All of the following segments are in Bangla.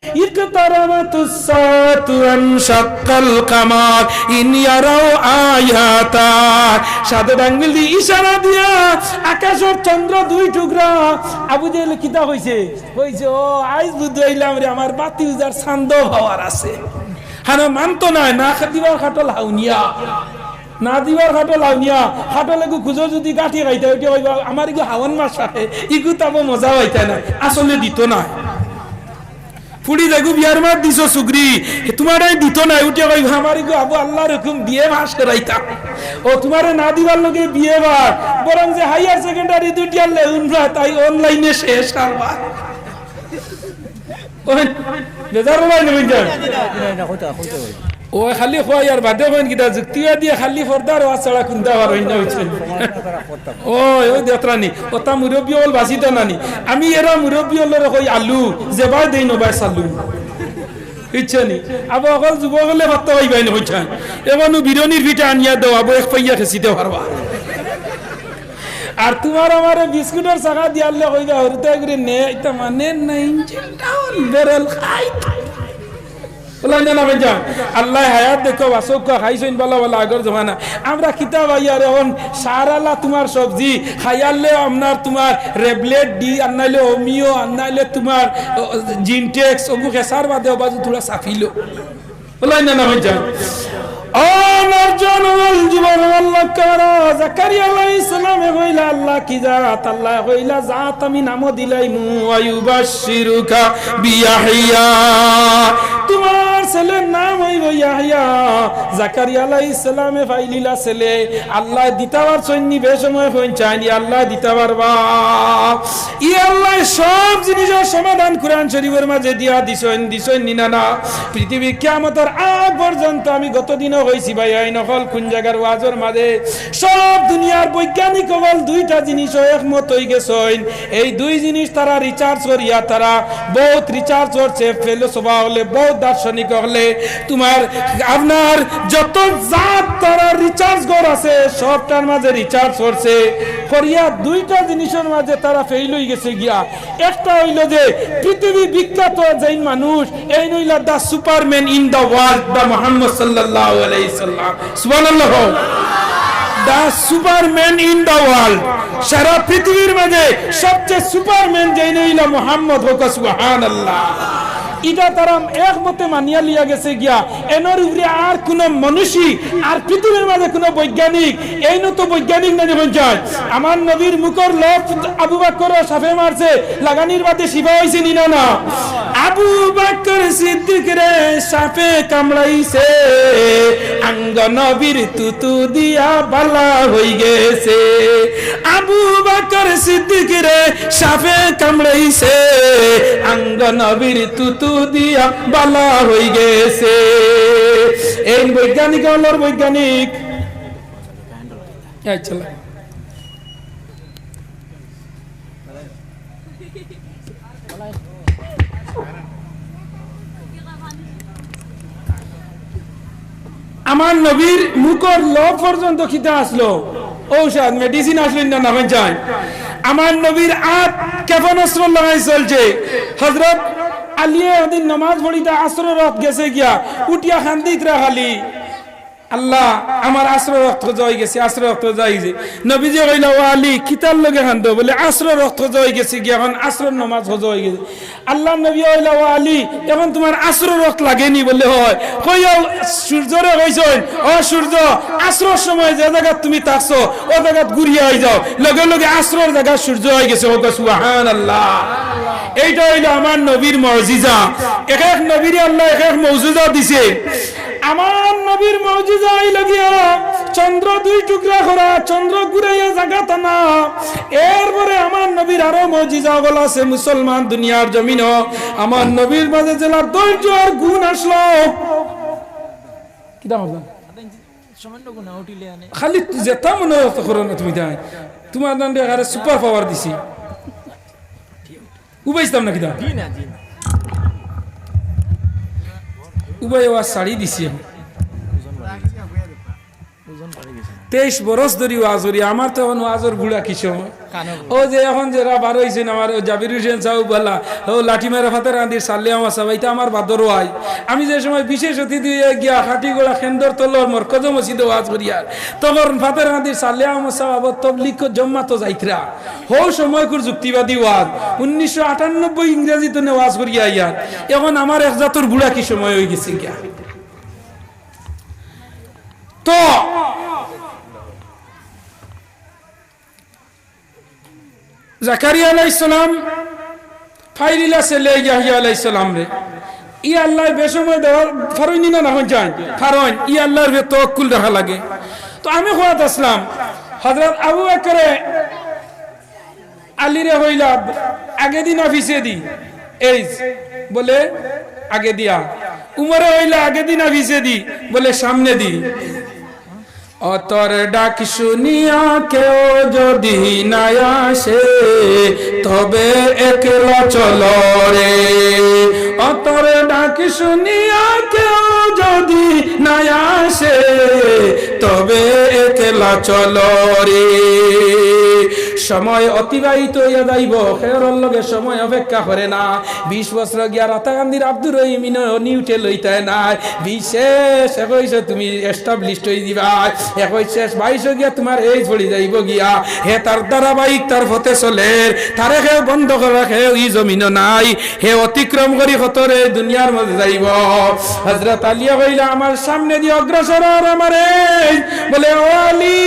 ইকতারামাতুস সাআতু আনশাক্কাল কামার ইন ইয়ারাউ আয়াতা সাদে ডাঙ্গিল দি ইশারা দিয়া আকাশের চন্দ্র দুই টুকরা আবু জেহেল কিতা হইছে ও আইজ বুঝাইলাম রে আমার বাতি উজার ছান্দ হওয়ার আছে হানা মানতো না দিবার খাটল হাউনিয়া না দিবার খাটল হাউনিয়া খাটলে খুঁজো যদি গাঠি খাইতে ওইটা কইবা আমার ইগো হাওয়ান মাসা ইগু তাবো মজা হইতা না আসলে দিত না ফুড়ি দেখু বিয়ার মার দিছো সুগ্রি তোমার দিত না উঠে কই আমারই গো আবু আল্লাহর হুকুম বিয়ে মাস করাইতা ও তোমারে না দিবার লগে বিয়ে বার বরং যে হাইয়ার সেকেন্ডারি দুটিয়া লেউনরা তাই অনলাইনে শেষ করবা ওই বেজার ভাই নই যা ও খালি খোয়া আর বাদে কইন কিটা যুক্তিয়া দিয়ে খালি ফরদার ওয়া ছাড়া কুন্দা আর হইনা হইছে ও দেতরানি ওটা মুরব্বি হল বাসিতা নানি আমি এরা মুরব্বি হলরে কই আলু জেবাই দেই নবাই সালু ইচ্ছানি আবো অকল যুবক হলে ভাত হইবাই না হইছান এমনও বিরনির ভিটা আনিয়া দাও আবো এক পাইয়া খেসিতে পারবা আর তোমার আমারে বিস্কুটের চাকা দিয়ালে কইবা হরতে করে নে এটা মানে নাই ডাউন বেরেল খাই আল্লাহ হায়াত দেখো বাসক খাইছেন বলা বলা আগর জমানা আমরা কিতাব আইয়ার এখন সারালা তোমার সবজি খাইয়ালে আপনার তোমার রেবলেট ডি আনাইলে হোমিও আনাইলে তোমার জিনটেক্স ওগু খেসার বাদে বাজু থোড়া সাফিলো বলাই না হয়ে যায় জাকারিয়া আলাইহিস সালামে কইলা আল্লাহ কি জাত আল্লাহ কইলা জাত আমি নাম দিলাইমু আয়ুবাশশিরুকা বিয়াহইয়া তোমার ছেলের নাম হইব ইয়াহইয়া জাকারিয়া আলাইহিস সালামে ফাইলিলা ছেলে আল্লাহ দিতাবার সৈন্য বেসময় পৌঁছায়নি আল্লাহ দিতে পারবা ই আল্লাহ সব জিনিসের সমাধান কুরআন শরীফের মাঝে দিয়া দিছেন না পৃথিবী কিয়ামতের আগ পর্যন্ত আমি গতদিন হইছি ভাই আই নকল কোন জায়গার ওয়াজের মাঝে সব দুনিয়ার বৈজ্ঞানিক হল দুইটা জিনিস একমত হই গেছেন এই দুই জিনিস তারা রিসার্চ করিয়া তারা বহুত রিসার্চ করছে ফিলোসফা হলে বহুত দার্শনিক হলে তোমার আপনার যত জাত তারা রিসার্চ কর আছে সবটার মাঝে রিসার্চ করছে করিয়া দুইটা জিনিসের মাঝে তারা ফেল হই গেছে গিয়া একটা হইল যে পৃথিবী বিখ্যাত যেই মানুষ এই নইলা দা সুপারম্যান ইন দা ওয়ার্ল্ড দা মুহাম্মদ সাল্লাল্লাহু আলাইহি সাল্লাম সুবহানাল্লাহ দা সুপারম্যান ইন দা ওয়ার্ল্ড সারা পৃথিবীর মাঝে সবচেয়ে সুপারম্যান যেই নইলা মুহাম্মদ হোক সুবহানাল্লাহ ইটা তারা একমতে মানিয়া লিয়া গেছে গিয়া এনর উপরে আর কোন মনীষী আর পৃথিবীর মাঝে কোন বৈজ্ঞানিক এই নত বৈজ্ঞানিক না যেমন যায় আমার নবীর মুখর লফ আবু বকর সাফে মারছে লাগানির বাদে শিবা হইছে নিনা না আবু বকর সিদ্দিক রে সাফে কামড়াইছে আঙ্গ নবীর তুতু দিয়া বালা হই গেছে আবু বকর সিদ্দিক রে সাফে কামড়াইছে আঙ্গ নবীর তুতু দিয়া বালা হই গেছে এই বৈজ্ঞানিক হলোর বৈজ্ঞানিক চলো আমার নবীর মুখর ল পর্যন্ত খিতা আসলো ঔষধ মেডিসিন আসলেন না না যায় আমার নবীর আত কেফন অস্ত্র লাগাই চলছে হযরত আলিয়ে ওদিন নামাজ পড়িতে আসর রাত গেছে গিয়া উঠিয়া খান্দিত রাখালি আল্লাহ আমার আসর রক্ত জয় গেছে আসর রক্ত জয় গেছে নবীজি কইলা ও আলী কিতার লগে খান্দ বলে আসর রক্ত জয় গেছে গিয়া এখন আসর নামাজ হজ হয়ে গেছে আল্লাহ নবী কইলা ও আলী এখন তোমার আসর রক্ত লাগেনি বলে হয় কইও সূর্যরে কইছেন ও সূর্য আসর সময় যে জায়গা তুমি থাকছো ও জায়গা ঘুরিয়ে আই যাও লগে লগে আসরের জায়গা সূর্য হয়ে গেছে ও সুবহানাল্লাহ এইটা হইলো আমার নবীর মুজিজা এক এক নবীর আল্লাহ এক এক মুজিজা দিছে আমার নবীর মুজিজা হইলো গিয়া চন্দ্র দুই টুকরা করা চন্দ্র ঘুরাইয়া জায়গাটা না এরপরে আমার নবীর আরো মুজিজা গুলো আছে মুসলমান দুনিয়ার জমিন আমার নবীর মাঝে জেলার ধৈর্য আর গুণ আসলো কি দাম হলো সামান্য গুণ উঠিলে আনে খালি যেটা মনে হতো করো না তুমি তাই তোমার দণ্ডে আরে সুপার পাওয়ার দিছি উবাইছতাম না কি দাম জি না উবাই ওয়া শাড়ি দিছি ওজন 23 বরস ধরি ওয়াজ করি, আমার তো এখন ওয়াজর বুড়া কি সময়। ও যে এখন যারা বার হয়েছেন আমার জাবির হোসেন সাহেব বলা ও লাঠি মেরা ফাতের আন্দির সাল্লে আমার সবাইটা আমার বাদর হয়। আমি যে সময় বিশেষ অতিথি গিয়া খাটিগোড়া খেন্দর তলর মরকজ মসজিদে ওয়াজ করি আর তখন ফাতের আন্দির সাল্লে আমার সাহেব তবলিগ জম্মা তো যাইতরা হো সময় কুর যুক্তিবাদী ওয়াজ 1998 ইংরেজিতে ওয়াজ করিয়া ইয়ার এখন আমার এক জাতর বুড়া কি সময় হয়ে গেছে গিয়া। তো জাকারিয়া আলাইহিস সালাম ফাইলিলা ছেলে ইয়াহইয়া আলাইহিস সালাম রে ই আল্লাহ বেসময় দেওয়ার ফারইনি না হন যায় ফারইন ই আল্লাহর বে তাওয়াক্কুল রাখা লাগে। তো আমি খোয়াত আসলাম হযরত আবু বকরে আলী রে হইলা আগে দিন অফিসে দি এই বলে আগে দিয়া, উমরে হইলা আগে দিন অফিসে দি বলে সামনে দি। অতর ডাক শুনিয়া কেউ যদি না আসে তবে একলা চলো রে, অতর ডাক শুনিয়া কেউ যদি না আসে তবে একলা চলো রে। সময় অতিবাহিত হইয়া যাইব, খেরর লগে সময় অপেক্ষা করে না। 20 বছর গিয়া রাতা গান্ধীর আব্দুর রহিম নিউটে লইতে নাই, বিশেষ একইশ তুমি এস্টাবলিশড হয়ে দিবা, একইশ 22 গিয়া তোমার এই ছড়ি যাইব গিয়া হে তার ধারাবাহিক তার ফতে চলে তারে হে বন্ধ করে রাখে ই জমিন নাই, হে অতিক্রম করি হতরে দুনিয়ার মধ্যে যাইব। হযরত আলিয়া কইলা আমার সামনে দিয়ে অগ্রসর আর আমারে বলে ও আলী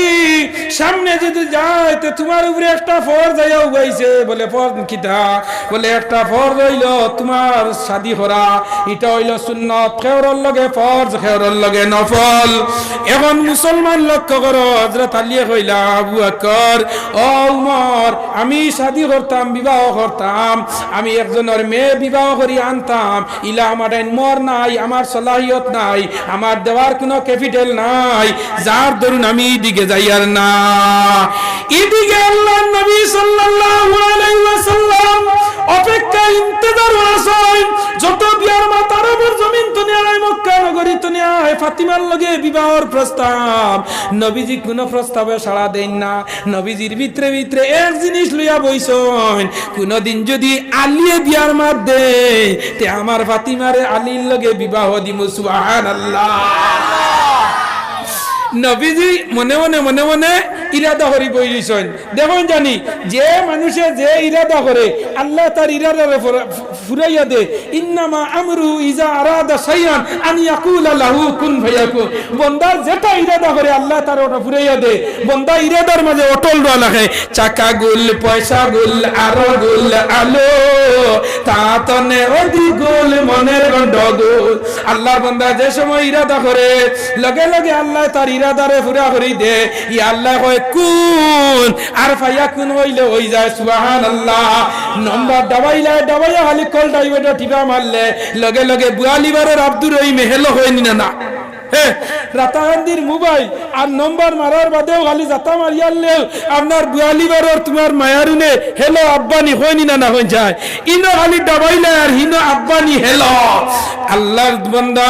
সামনে যদি যায় তো তোমার উপরে একটা ফরজ আইয়া উগাইছে। বলে ফরজ কিটা? বলে একটা ফরজ হইল তোমার শাদী করা, এটা হইল সুন্নাত, খেয়রর লগে ফরজ খেয়রর লগে নফল। এখন মুসলমান লক্ষ্য করো, হযরত আলী কইলা আবু বকর ও উমর আমি শাদী করতাম বিবাহ করতাম, আমি একজনের মেয়ে বিবাহ করি আনতাম, ইলা আমার মর নাই, আমার সলাহিয়ত নাই, আমার দেওয়ার কোনো ক্যাপিটাল নাই, যার দরুন আমি দিকে যাই আর না। এদিকে আল্লাহর নবী সাল্লাল্লাহু আলাইহি ওয়াসাল্লাম অপেক্ষা ইন্তজার আছেন যত বিয়ার মাতার উপর জমিন দুনিয়ায় মক্কা নগরী দুনিয়ায় ফাতিমার লগে বিবাহর প্রস্তাব, নবীজি কোন প্রস্তাবে সাড়া দেন না। নবীজির ভিতরে ভিতরে এক জিনিস লইয়া বইছেন, কোনদিন যদি আলিয়ে বিয়ার মাত দে তে আমার ফাতিমারে আলীর লগে বিবাহ দিমু। সুবহানাল্লাহ। নবীজি মনে মনে মনে মনে ইরাদা করি বইছেন। দেখুন জানি যে মানুষে যে ইরাদা করে আল্লাহ তার ইরাদারে ফুরাইয়া দে। ইন্নামা আমরু ইজা আরাদা শাইআন আন ইয়াকুলা লাহু কুন ফায়াকুন। বান্দার যেটা ইরাদা করে আল্লাহ তার ওটা ফুরাইয়া দে। বান্দা ইরাদার মাঝে অটল রাখে, চাকা গুল পয়সা গুল আরো গুল আলো তাতনে অধি গুল মনের গন্ডগোল। আল্লাহর বান্দা যে সময় ইরাদা করে লগে লগে আল্লাহ তার ইরাদারে পুরা করে দে। ই আল্লাহ কয় কুন আর ফায়াকুন হইলে হই যায়। সুবহানাল্লাহ। নম্বর দাবাইলা দাবাইয়া খালি কল ডাইবেটা টিপা মারলে লগে লগে 42 বারের আব্দুর রহিম হেলো হয়নি না। রাতাগান্দির মোবাইল আর নম্বর মারার বাদেও খালি যাতা মারিয়ালেও আপনার 42 বারের তোমার মায়ারুনে হেলো আব্বানি হয়নি না হয়ে যায়। ইনো খালি দাবাইলে আর হিনো আব্বানি হেলো। আল্লাহর বান্দা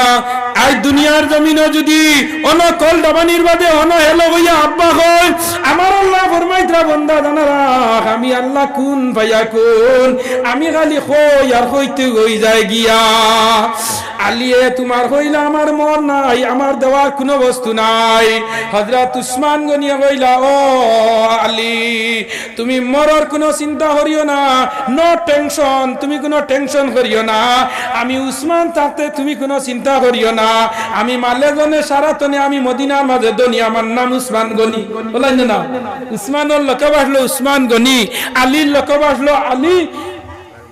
আজ দুনিয়ার জমিনে যদি অন কল দাবানির বাদে অন হেলো হইয়া আব্বা হয়, আমার আল্লাহ ফরমাইতরা বান্দা জানা রাখ আমি আল্লাহ কুন ফায়াকুন, আমি খালি কই আর কইতে হই যায় গিয়া। আলিয়ে তোমার কইলা আমার মন নাই, আমার দেওয়ার কোনো বস্তু নাই। হযরত উসমান গনিয়া কইলা ও আলী তুমি মরার কোনো চিন্তা করিও না, নো টেনশন, তুমি কোনো টেনশন করিও না। আমি উসমান থাকতে তুমি কোনো চিন্তা করিও না। আমি মালেজনে সারাতনে আমি মদিনার মাঝে দনি, আমার নাম উসমান গনি। বলেন না উসমানের লোকে বাসলো উসমান গনি, আলীর লোকে বাসলো আলী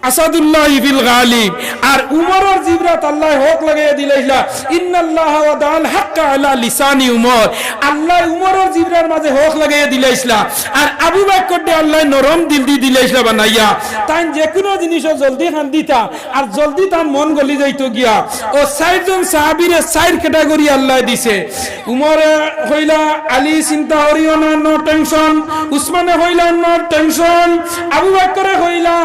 আসাদুল্লাহ ফিল গালিব। আর উমরের জিবরাত আল্লাহ হক লাগাইয়া দিলাইলা ইন্নাল্লাহ ওয়াদাল হাক্কা আলা লিসানি উমর। আল্লাহ উমরের জিবরার মাঝে হক লাগাইয়া দিলাইছলা। আর আবু বকর দে আল্লাহ নরম দিল দি দিলাইছলা বানাইয়া। তাই যে কোনো জিনিস জলদি খান দিতা আর জলদি তার মন গলি যাইতো গিয়া। ও 4 জন সাহাবীরে 4 ক্যাটাগরি আল্লাহ দিছে। উমরে হইলা আলী চিন্তা করিও না, নো টেনশন। উসমানে হইলা নো টেনশন। আবু বকরে হইলা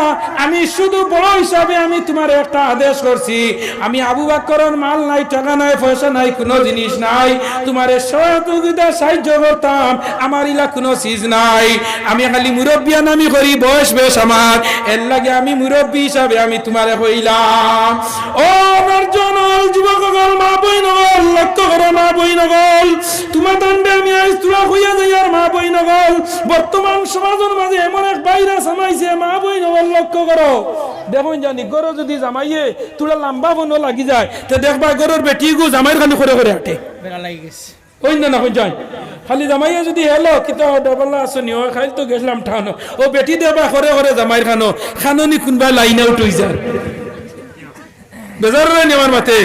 আমি যেহেতু বড় হিসাবে আমি তোমার একটা আদেশ করছি, আমি আবু বকরের মাল নাই, টাকা নাই, পয়সা নাই, কোনো জিনিস নাই, তোমার সহযোগিতা সাহায্য করতাম, আমার ইলা কোনো চিজ নাই, আমি খালি মুরব্বিয়ান আমি করি, বয়স বেশ আমার, এর লাগে আমি মুরব্বী হিসাবে আমি তোমারে কইলাম। ও নরজনল যুবকগণ, মা বইনগল, লক্ষ্য করো মা বইনগল, তোমার দণ্ডে আমি আজ তোরা হইয়া যাই আর মা বইনগল, বর্তমান সমাজের মাঝে এমন এক ভাইরাস আমাইছে, মা বইনগল লক্ষ্য করো। দেখুন জানি গরো যদি জামাইয়ে তোরা লম্বা বনো লাগি যায়, তো দেখবা গরোর বেটি গো জামাইয়ের খালি করে করে হাঁটে, লাগি গেছে ওই না হয়ে যায়। খালি জামাইয়া যদি হেলো কিতা ডবলা আসনি ও খাইল তো গেছিলাম ঠানো, ও বেটি দেবা করে করে জামাইয়ের খানো খানোনি কোনবা লাইন আউট হয়ে যায়, বেজার রানি আমার মাতে।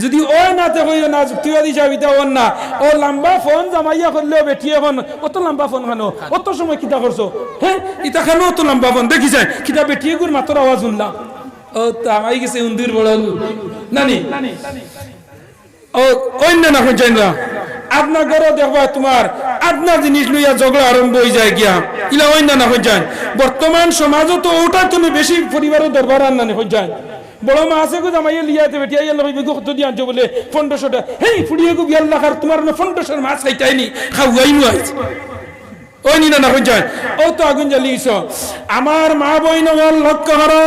যদি ও নাতে কই না যুক্তিবাদী সাবিতা ওর না, ও লম্বা ফোন জামাইয়া করলেও বেটি এখন অত লম্বা ফোন খানো, অত সময় কিতা করছো, হ্যাঁ ইতা খানো অত লম্বা ফোন দেখি যায়, কিতা বেটিয়ে গুর মাত্র আওয়াজ শুনলাম, ও তামাই গেছে উন্দির বড় নানি, ও অন্য না হয়ে যায় না। আপনার ঘরে দেখবা তোমার আপনার জিনিস লইয়া ঝগড়া আরম্ভ হয়ে যায় গিয়া, ইলা অন্য না হয়ে যায়। বর্তমান সমাজও তো ওটা তুমি বেশি পরিবারের দরবার আর না হয়ে যায়। বড় মা আছে গো জামাইয়া লিয়াতে বেটিয়া ইয়া লইবে গো কত দিয়ান বলে 1500টা, হেই ফুড়িয়ে গো বিয়াল লাখার তোমার না 1500 মাছ খাইতাইনি খাওয়াই নু আইছে, ওই নি না হয়ে যায়। ও তো আগুন জ্বালিয়েছ। আমার মা বইনগণ লক্ষ্য করো,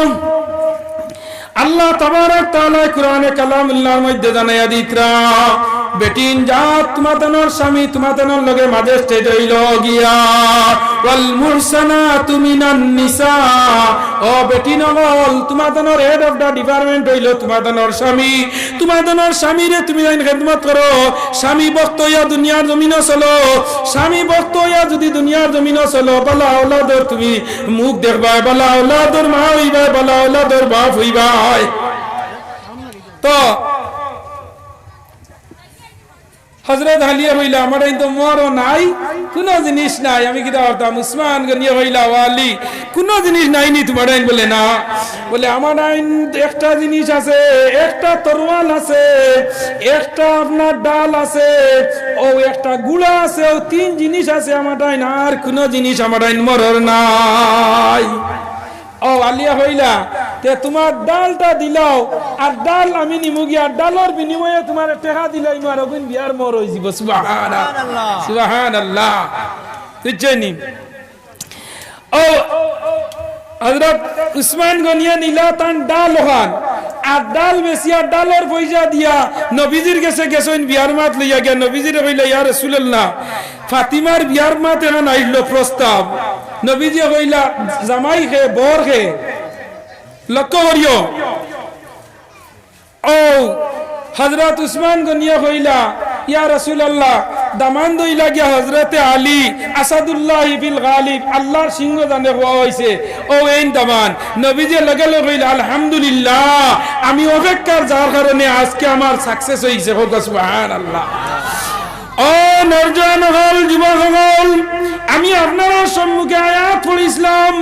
আল্লাহ তাবারক তাআলা কুরআনে কালামুল্লাহর মধ্যে জানাইয়া দিতরা, বেটিন জাত তোমাদের স্বামী তোমাদের লগে মাঝে স্টেজ হইল গিয়া, ওয়াল মুহসানাতু মিনান নিসা, ও বেটিন হল তোমাদের হেড অফ দা ডিপার্টমেন্ট হইল তোমাদের স্বামী, তোমাদের স্বামীরে তুমি আইন খেদমত করো, স্বামী ভক্ত হইয়া দুনিয়ার জমিনে চলো, স্বামী ভক্ত হইয়া যদি দুনিয়ার জমিনে চলো, বালা আওলাদর তুমি মুখ দেখবা, বালা আওলাদর মা হইবা, বালা আওলাদর বাপ হইবা। তো হযরত আলিয়া হইলা আমার তো মরও নাই, কোনো জিনিস নাই, আমি কিতা করতাম উসমান গনিয়া হইলা ওয়ালি, কোনো জিনিস নাই নি তোমার আইন, বলে না, বলে আমার আইন একটা জিনিস আছে, একটা তরোয়াল আছে, একটা আপনার ডাল আছে, ও একটা গুড়া আছে, ও 3 জিনিস আছে আমার আইন, আর কোনো জিনিস আমার আইন মরর নাই। ও আলিয়া হইলা তে তোমার ডালটা দিলাও, আর ডাল আমি নিমু গিয়া, ডালের বিনিময়ে তোমার টাকা দিলাই মার ওগুন বিয়ার মর হই যাব। সুবহানাল্লাহ সুবহানাল্লাহ, বুঝছেনি? ও হযরত উসমান গনিয়া নিলা তান ডাল হন, আর ডাল বেশিয়া ডালের পয়সা দিয়া নবীজির কাছে গেছেন বিয়ার মাত লইয়া গিয়া, নবীজির কইলা ইয়া রাসূলুল্লাহ ফাতিমার বিয়ার মাত এখন আইলো প্রস্তাব, নবীজি কইলা জামাই খে বর খে, লক্ষ্য করিও। ও হযরত উসমান গনিয়া কইলা ইয়া রাসূলুল্লাহ দামান দইলা গিয়া হযরতে আলী আসাদুল্লাহ বিল গালিব, আল্লাহর সিংহ জানে হওয়া হইছে, ও এই দামান। নবীজি লগে লগে কইলা আলহামদুলিল্লাহ, আমি অপেক্ষার যার কারণে আজকে আমার সাকসেস হইছে, সুবহানাল্লাহ। ও নরজান হল যুবক হল, আমি আপনার সম্মুখে আয়াত পড়িছিলাম,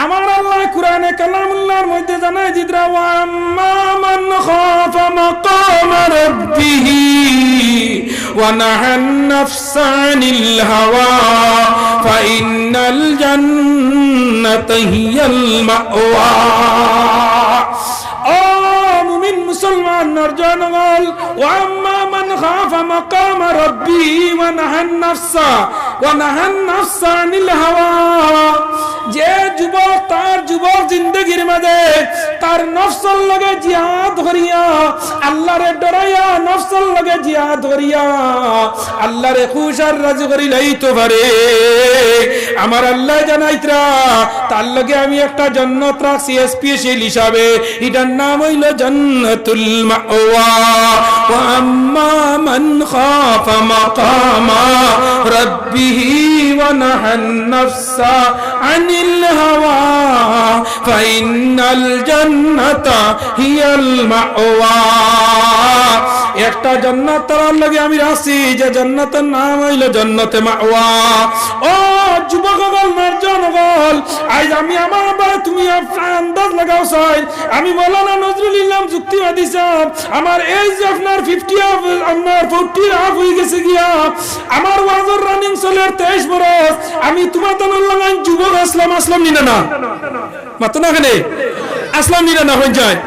আমার আল্লাহ কুরআনে কালামুল্লাহর মধ্যে জানাই দিতরা, ওয়া আম্মা মান খাফা মাকাম রাব্বিহি ওয়া নাহান নাফসা আনিল হাওয়া ফা ইন্নাল জান্নাতা হিয়াল মাওয়া। ও মুমিন মুসলমান নরজনগল, ওয়া আম্মা মান খাফা মাকাম রাব্বিহি ওয়া নাহান নাফসা আনিল হাওয়া, যে যুবক তার যুবক জিন্দগির মাঝে তার নফসের লগে জিহাদ করিয়া, আল্লাহরে ডরাইয়া নফসের লগে জিহাদ করিয়া আল্লাহরে খুশ আর রাজি করি লইতে পারে, আমার আল্লাহ জানাইতরা তার লগে আমি একটা জান্নাত রাখছি স্পেশাল হিসাবে, এটার নাম হইল জান্নাতুল মাওয়া। ওয়া আম্মা মান খাফা মাকামা রাব্বিহি ওয়া নাহান নাফসা আনিল হাওয়া ফাইনাল জান্নাতা হিয়াল মাওয়া। একটা জান্নাত তার লাগে আমি রাখছি যে জান্নাতের নাম হইল জান্নাতে মাওয়া। ও যুবকগণ, মার্জনগণ, আজ আমি আমার আবার তুমি আন্দাজ লাগাও চাই, আমি মৌলানা নজরুল ইসলাম যুক্তিবাদী সাহেব, আমার এই যে আপনার 50 আপনার 40 হাফ হয়ে গেছে গিয়া, আমার ওয়াজর রানিং চলে 23 বছর, আমি তোমার তো লাগাই যুবক আসলাম নিনা না মাত্র না কেন আসলাম নিনা না হয়ে যায়।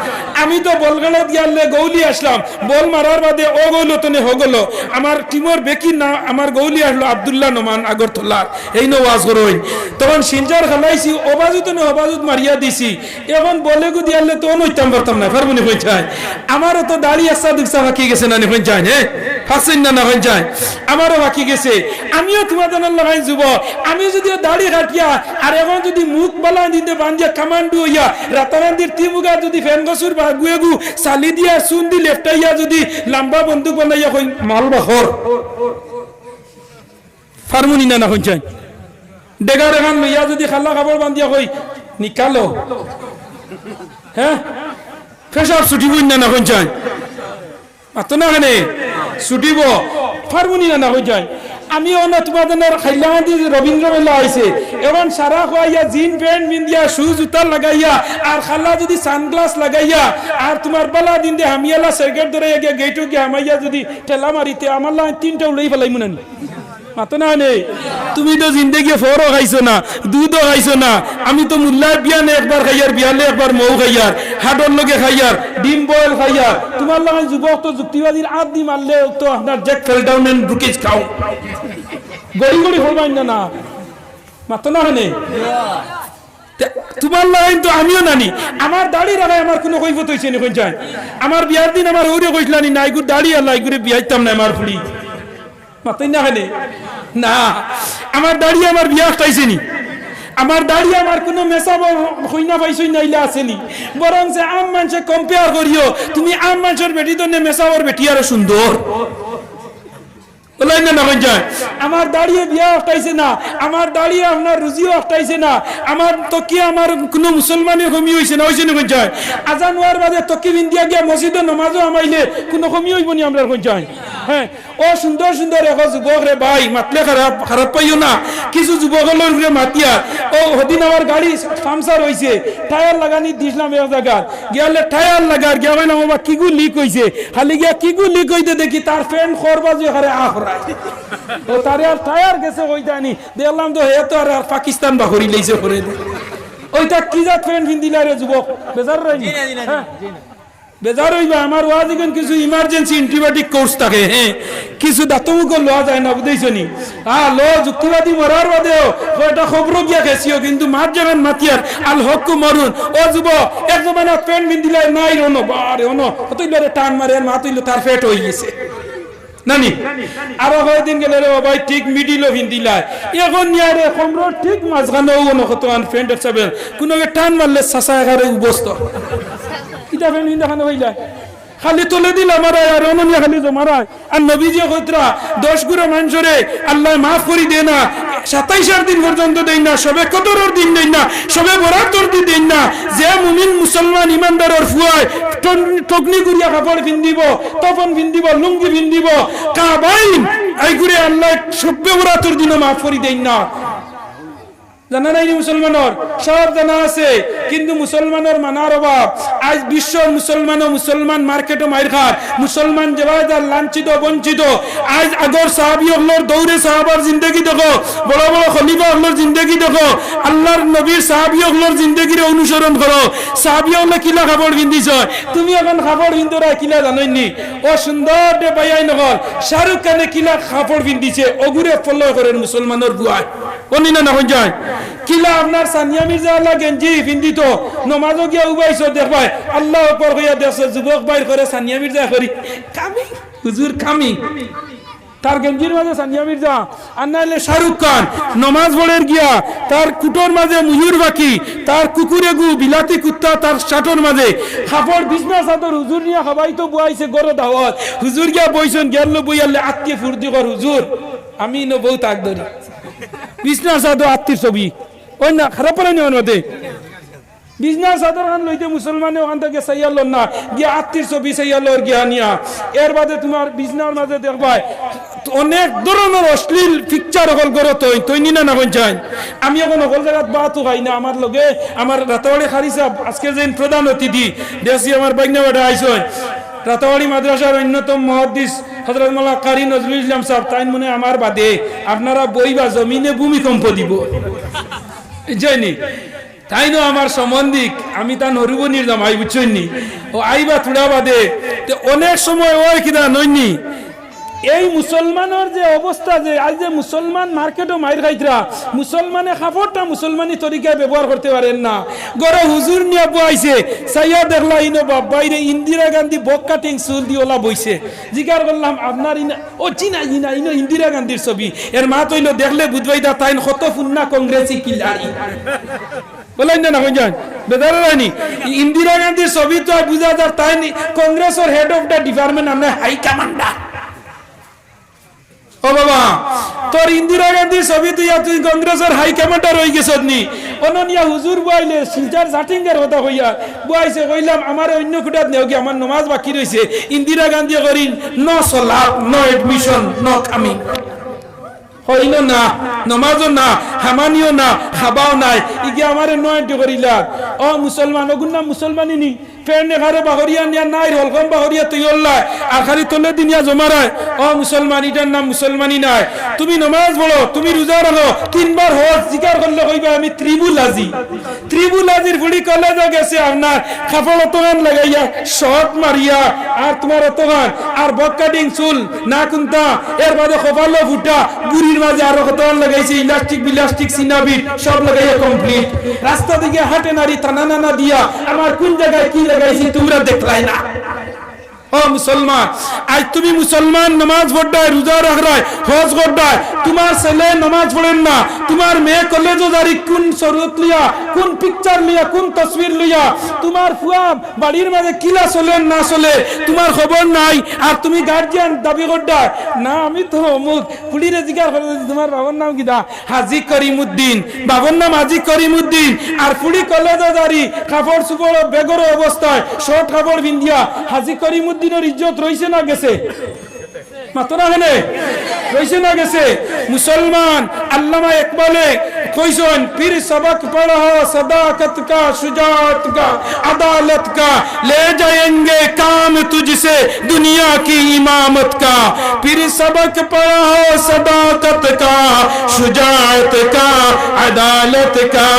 আমি তো বলগালত গিয়ালে গৌলি আসলাম, বল মারার বাদে ও গৌলো তো হগলো আমার টিমর বেকি না, আমার গৌলি আসলো আব্দুল্লাহ নোমান আগরতলার এই নওয়াজ করই, তখন সিনজার খালাইছি অবাজুত নে অবাজুত মারিয়া দিছি, এখন বলে গু দিয়ালে তো নইতাম পারতাম না ফারমুনি হয়ে যায়। আমারও তো দাড়ি আসা দুসা বাকি গেছে না হয়ে যায়, হ্যাঁ ফাসিন না হয়ে যায়, আমারও বাকি গেছে। আমিও তোমাদের লাগাই যুব, আমি যদি দাড়ি কাটিয়া আর এখন যদি মুখ বালা দিতে বান্ধিয়া কামান্ডু হইয়া রাতারান্দির তিমুগা যদি ফ্যান গসুর গুয়েগু চালি দিয়া চুন দি লেফটাইয়া যদি লম্বা বন্দুক বানাইয়া কই মালবা হর ফার্মুনি না হয়ে যায়। ডেগার এখন লইয়া যদি খালা কাপড় বান্ধিয়া কই নিকালো, হ্যাঁ ফেসাব ছুটিব না হয়ে যায়, মাত্র না কেন ছুটিব ফার্মুনি না হয়ে যায়। আমি অন্য তোমাদের খাইলামাদি রবীন্দ্র মেলা হয়েছে, এখন সারা খাইয়া জিন প্যান্ট বিন্দিয়া শু জুতা লাগাইয়া আর খালা যদি সানগ্লাস লাগাইয়া আর তোমার বালা দিন দিয়ে হামিয়ালা সার্কেট ধরে গিয়ে গেটও গিয়ে হামাইয়া যদি ঠেলা মারিতে আমার লাগে 3টা উড়াই ফেলাই মনে মাতো না নেই। তুমি তো জিন্দগি ফরও খাইছো না, দুধও খাইছো না, আমি তো মুল্লার বিয়ানে একবার খাইয়ার, বিয়ালে একবার মৌ খাইয়ার, হাডর লগে খাইয়ার, ডিম বয়েল খাইয়ার, তোমার লাগে যুবক তো যুক্তিবাদীর আদ দি মারলে তো আপনার জ্যাক ফেল ডাউন এন্ড ব্রুকেজ খাও গড়ি গড়ি হইবাই না মাতো না নেই। তোমার লাইন তো আমিও নানি, আমার দাড়ি রাখাই আমার কোনো কৈফত হয়েছে নি কই যায়। আমার বিয়ার দিন আমার ওরে কইছিলানি নাইগুর দাড়ি আর লাইগুরে বিয়াইতাম না আমার ফুলি মাতই না কেন না, আমার দাড়ি আমার বিয়া খাইছে নি, আমার দাড়ি আমার কোনো মেসাব হইনা পাইছই নাইলে আসেনি, বরং যে আম মানুষে কম্পেয়ার করিও তুমি আম মানুষের বেটি তো মেসাবর বেটি আরো সুন্দর আমার দাঁড়িয়ে বিয়া হটাইছে না, আমার দাঁড়িয়ে আপনার রুজিও হটাইছে না, আমার তকি আমার কোনো মুসলমানের কমি হয়েছে না, হয়েছে না যায় আজান হওয়ার বাদে তকি বিন্দিয়া গিয়া মসজিদে নমাজও আমাইলে কোনো কমি হইব নি আমরা যায়। হ্যাঁ ও সুন্দর সুন্দর এখন যুবক রে ভাই মাতলে খারাপ পাইও না, কিছু যুবকগুলোর ঘুরে মাতিয়া ও হদিন আমার গাড়ি পাংচার হয়েছে, টায়ার লাগানি দিছিলাম এক জায়গা গিয়ালে টায়ার লাগার গিয়া বললাম বাবা কিগু লিক হয়েছে, খালি গিয়া কিগু লিক হইতে দেখি তার ফ্যান খরবাজে হারে আখরা ও তারে আর টায়ার গেছে ওই জানি দেখলাম তো হে তো আর পাকিস্তান বা হরি লইছে করে ওইটা কি জাত ফ্যান ফিন্দিলা রে যুবক বেজার রইনি বেজার হইবা। আমার ওয়াজ এখন কিছু ইমার্জেন্সি অ্যান্টিবায়োটিক কোর্স থাকে, হ্যাঁ কিছু দাঁতমুখ লওয়া যায় না বুঝেছ নি, হ্যাঁ লো যুক্তিবাদী মরার বাদেও ওইটা খবর গিয়া খেয়েছিও, কিন্তু মার যাবেন মাতিয়ার আল হকু মরুন ও যুব এক জমানা প্যান্ট বিন্দিলে নাই রনো বারে অনো হতইল রে টান মারে মা তৈল তার ফেট হয়ে গেছে নানি আরো কয়েকদিন গেলে রে ভাই ঠিক মিডিল ভিন্দিলা এখন নিয়ারে কমরো ঠিক মাঝখানে ও কত আন ফ্রেন্ড হিসাবে কোনো টান মারলে সাসা এগারে উবস্ত কিতা ফ্রেন্ড দেখানো হইলা খালি তোলে দিল আমার আর অননিয়া খালি জমারায় আর নবীজি কইতরা 10 গুণা মানুষরে আল্লাহ মাফ করি দেয় না, 27 দিন পর্যন্ত দেই না, সবে কদরের দিন দেই না, সবে বরাতর দিন দেই না, যে মুমিন মুসলমান ইমানদারের ফুয়ায় টকনি করিয়া কাপড় পিন্দিব, তপন পিন্দিব, লুঙ্গি পিন্দিব, কাবাইন এই করে আল্লাহ সবে বরাতর দিনও মাফ করি দেই না। জানা নাই মুসলমানের সব জানা আছে, কিন্তু মুসলমানের মানার অভাব। আজ বিশ্বর মুসলমান মার্কেটে মাইর খার, মুসলমান জেবাদার লাঞ্ছিত বঞ্চিত। আজ আগর সাহাবী হলোর দৌড়ে সাহাবার জিন্দগি দেখো, বড় বড় খলিফা হলোর জিন্দগি দেখো, আল্লাহর নবীর সাহাবী হলোর জিন্দগির অনুসরণ করো। সাহাবী হলে কিলা কাপড় পিন্ধিছ, তুমি এখন কাপড় পিন্ধরা কিলা জানাইনি। ও সুন্দর দে বাইয়াই নগর শাহরুখ খানে কিলা কাপড় পিন্ধিছে, ওগুরে ফলো করেন মুসলমানের বুয়ায় কোন না না হয়ে যায়। কিলা আপনার সানিয়া মির্জা আল্লাহ গেঞ্জি পিন্দিত নমাজও গিয়া উবাইছ দেখবাই আল্লাহ উপর হইয়া দেখছে যুবক বাইর করে সানিয়া মির্জা করি কামি হুজুর কামি তার গেঞ্জির মাঝে সানিয়া মির্জা আর নাইলে শাহরুখ খান নমাজ পড়ের গিয়া তার কুটোর মাঝে ময়ূর বাকি, তার কুকুরে গু বিলাতি কুত্তা তার শাটোর মাঝে কাপড় বিছনা চাদর হুজুর নিয়া খাবাই তো বুয়াইছে গরো দাওয়াত হুজুর গিয়া বইছেন গেল বইয়ালে আত্মীয় ফুর্তি কর হুজুর আমি ন বউ তাক ধরি বিছনা চাদর আত্মীয় ছবি ওই না খারাপ পড়ে নি মতে বিজনেস সাধারণ খান লইতে মুসলমানে ওখান থেকে সাইয়াল না গিয়া আত্মীর ছবি সাইয়ালর গিয়া নিয়া এর বাদে তোমার বিজনার মাঝে দেখবাই অনেক ধরনের অশ্লীল পিকচার হল করো তুই নিনা না চাই আমি এখন সকল জায়গাত বাতো খাই না আমার লগে আমার রাতাবাড়ি খারি সাহেব আজকে যে প্রধান অতিথি দেশি আমার বাইনা বেটা আইসন রাতাবাড়ি মাদ্রাসার অন্যতম মহাদ্দিস হযরত মাওলানা কারি নজরুল ইসলাম সাহেব তাই মনে আমার বাদে আপনারা বইবা জমিনে ভূমিকম্প দিব জানি তাই না আমার সম্বন্ধিক আমি তা নরুবনির জামাই বুঝছনি ও আইবা থুড়া বাদে অনেক সময় ওই কিনা নইনি এই মুসলমানের যে অবস্থা যে আজ যে মুসলমান মার্কেটও মাইর খাইতরা মুসলমানে খাবারটা মুসলমানি তরিকায় ব্যবহার করতে পারেন না গড়ে হুজুর নিয়ে বইছে সাইয়া দেখলা ইনো বাইরে ইন্দিরা গান্ধী বক কাটিং চুল দিয়ে ওলা বইছে জিকার করলাম আপনার ও চিনা ইনা ইনো ইন্দিরা গান্ধীর ছবি এর মা তৈল দেখলে বুঝবাইদা তাইন কত ফুন্না কংগ্রেসি কিলারি বলেন না হইজান বেদার রানি ইন্দিরা গান্ধীর ছবি তো বুঝা যায় তাই কংগ্রেসের হেড অফ দ্য ডিপার্টমেন্ট আমরা হাই কমান্ডার ও বাবা তোর ইন্দিরা গান্ধীর ছবি তুই কংগ্রেসের হাই কমান্ডার হয়ে গেছ নি অননিয়া হুজুর বইলে শিলচার জাটিঙ্গের কথা হইয়া বইছে কইলাম আমার অন্য খুঁটাত নেও কি আমার নামাজ বাকি রইছে ইন্দিরা গান্ধী করি নো সলাপ নো এডমিশন নো কামিং হইল না নমাজও না হামানিও না খাবাও নাই ইগে আমারে নয়টি করিলা ও মুসলমান ওগুন নাম মুসলমানি নি ফেরনে ঘরে বাহরিয়া নিয়া নাই রলকম বাহরিয়া তুই অল্লাহ আর খালি তোলে দিনিয়া জমারায় ও মুসলমান এটার নাম মুসলমানি নাই তুমি নমাজ পড়ো তুমি রোজা রাখো তিনবার হজ জিকার করলে কইবা আমি ত্রিবুলাজির ফুড়ি কলেজে গেছে আপনার কাপড় অতগান লাগাইয়া শর্ট মারিয়া আর তোমার অতগান আর বক কাটিং চুল না কুন্তা এর বাদে কপালো ফুটা বুড়ির মাঝে আরো কতগান লাগাইছে ইলাস্টিক সিনাবিট সব লাগাইয়া কমপ্লিট রাস্তা দিকে হাঁটে নারী টানা নানা দিয়া আমার কোন জায়গায় কি লাগাইছি তোমরা দেখলাই না ও মুসলমান আজ তুমি মুসলমান নামাজ পড়ায় রোজা রাখরায় হজ করদায় তোমার ছেলে নামাজ পড়েন না তোমার মেয়ে কলেজে যারি কোন শরীয়ত লিয়া কোন পিকচার লিয়া কোন তসবির লিয়া তোমার ফুয়া বাড়ির মাঝে কিলা চলে না চলে তোমার খবর নাই আর তুমি গার্জিয়ান দাবি করদায় না আমি তো অমুক পুলিরে জিজ্ঞাসা করে তোমার বাবার নাম কিদা হাজি করিমউদ্দিন বাবার নাম হাজি করিমউদ্দিন আর পুলি কলেজে যারি কাপড় চুপড় বেগর অবস্থায় শর্ট কাপড় পিন্ধিয়া হাজি করিমউদ্দিন দিনের ইজ্জত রইছে না গেছে মাতরা হলে রইছে না গেছে মুসলমান আল্লামা ইকবালে কইছেন फिर सबक पढ़ा सदाकत का शुजाअत का अदालत का ले जाएंगे काम तुझसे दुनिया की इमामत का फिर सबक पढ़ा सदाकत का शुजाअत का अदालत का